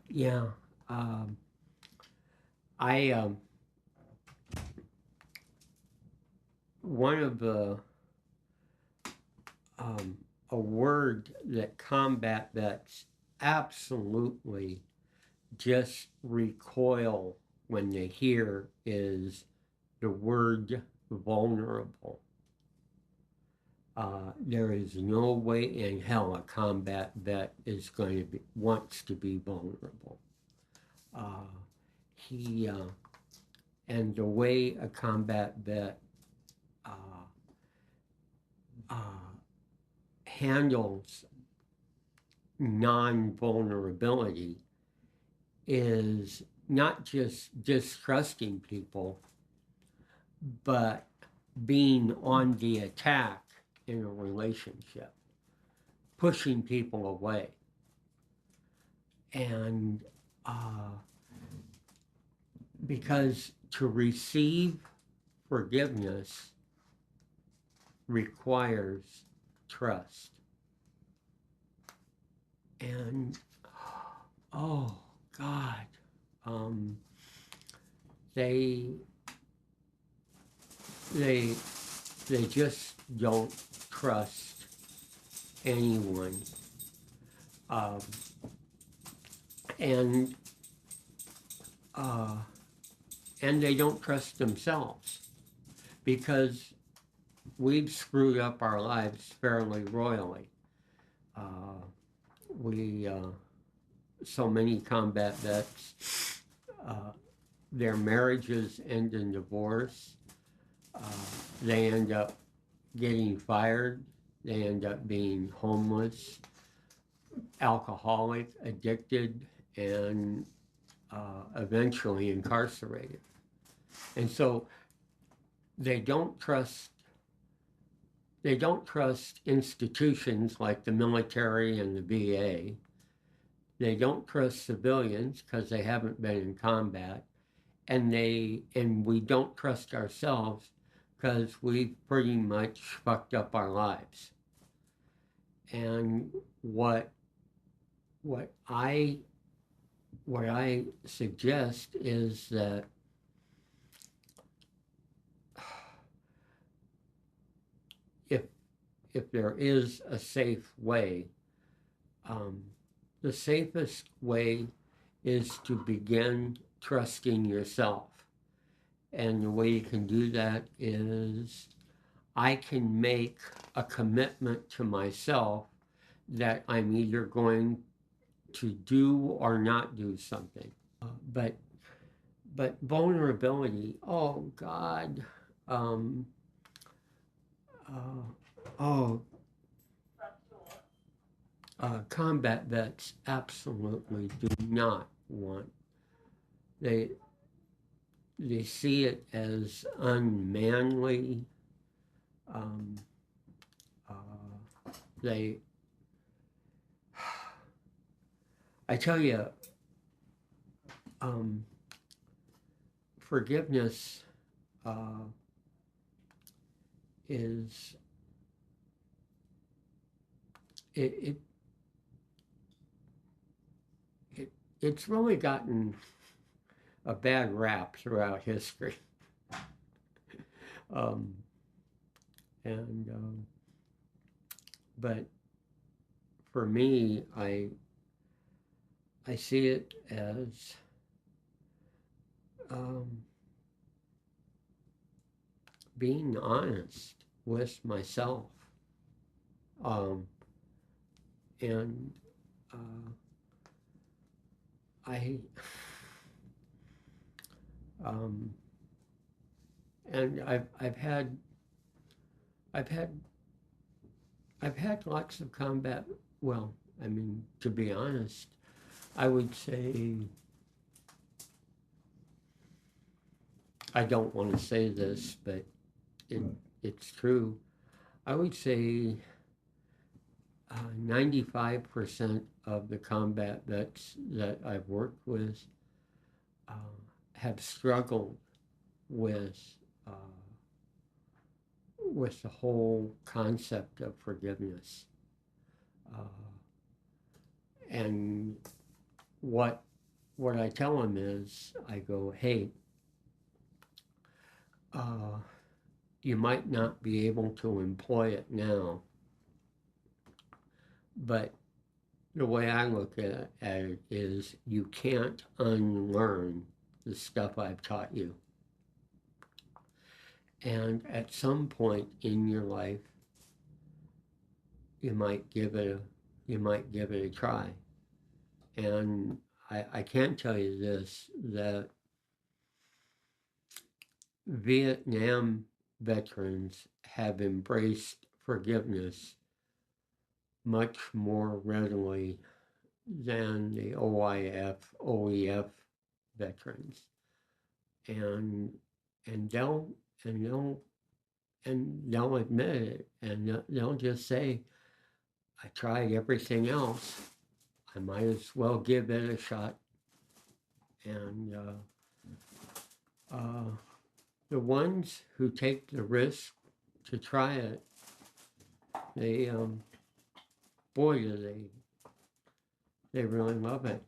Yeah. Um, I one of the a word that combat vets absolutely just recoil when they hear is the word vulnerable. There is no way in hell a combat vet is going to be wants to be vulnerable. Uh, he and the way a combat vet uh, uh, handles non-vulnerability is not just distrusting people, but being on the attack in a relationship, pushing people away. And because to receive forgiveness requires trust. And oh God, um, they they they just don't trust anyone, um, and uh, and they don't trust themselves because we've screwed up our lives fairly royally. Uh, we so many combat vets, uh, their marriages end in divorce. Uh, they end up getting fired. They end up being homeless, alcoholic, addicted, and eventually incarcerated. And so they don't trust they don't trust institutions like the military and the VA. They don't trust civilians because they haven't been in combat, and we don't trust ourselves because we've pretty much fucked up our lives. And what I what I suggest is that if if there is a safe way, um, the safest way is to begin trusting yourself. And the way you can do that is I can make a commitment to myself that I'm either going to do or not do something. But vulnerability, oh God, um, oh, combat vets absolutely do not want. They they see it as unmanly. Um, they, I tell you, um, forgiveness is it, it it it's really gotten a bad rap throughout history. Um, and but for me, I see it as um, being honest with myself, um, and uh, I um, and I've had I've had lots of combat. Well, I mean, to be honest, I would say I don't want to say this, but it, it's true. I would say 95% of the combat vets that I've worked uh, have struggled with uh, with the whole concept of forgiveness, uh, and what what I tell them is, I go, hey, uh, you might not be able to employ it now, but the way I look at it is you can't unlearn the stuff I've taught you. And at some point in your life, you might give it a try. And I can tell you this, that Vietnam veterans have embraced forgiveness much more readily than the OIF, OEF veterans. And and they'll and they'll they'll admit it, and they'll just say, I tried everything else. I might as well give it a shot. And uh, the ones who take the risk to try it, they boy, do they really love it.